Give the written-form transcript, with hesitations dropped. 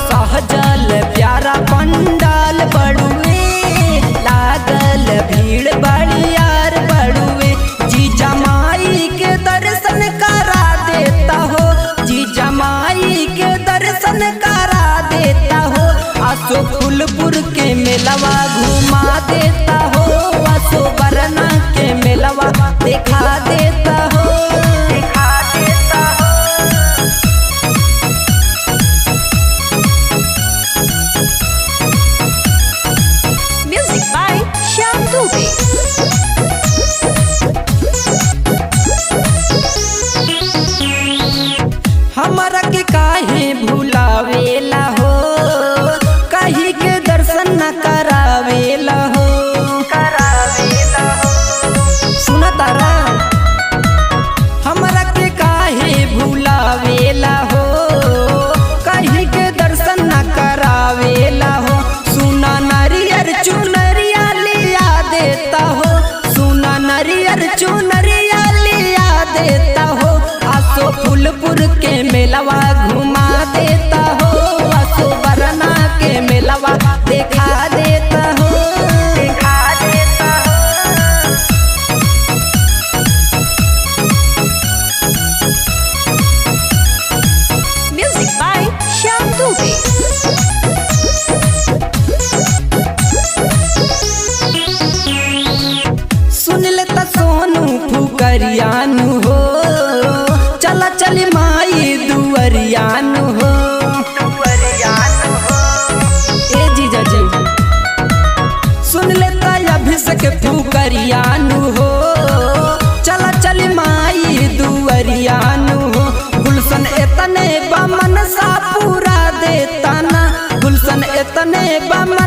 सहजल प्यारा पंडाल बड़ुए, लागल भीड़ बड़ियार बड़ुए। जीजा माई के दर्शन करा देता हो, जीजा माई के दर्शन करा देता हो। आसो फूलपुर के मेलवा घुमा देता हो, आसो बरना के मेलवा दिखा देता हो, दिखा देता हो। Music by Shyam Dubey. हमरा के काहे भुलावेला हो, कहीं के दर्शन न करावेला हो, करावेला हो। सुना तारा हमरा के काहे भुलावेला हो, कहीं के दर्शन न करावेला हो। सुना नरियर चुनरिया लिया देता हो, सुना नरियर चुनरिया लिया देता हो। आसो फूलपुर के मेलवा घुमा देता हो, आसो बरना के मेलवा दिखा देता हो, दिखा देता हो। Music by Shyam Dubey. सुन लेता सोनू फुकरियानु हो, चला चली माई दुअरियानु हो, दुअरियानु हो। ए जीजा जी सुन लेता अभिषेक फुकरियानु हो, चला चली माई दुअरियानु हो। गुलशन एतने बमन सा पूरा देता ना, गुलशन एतने बमन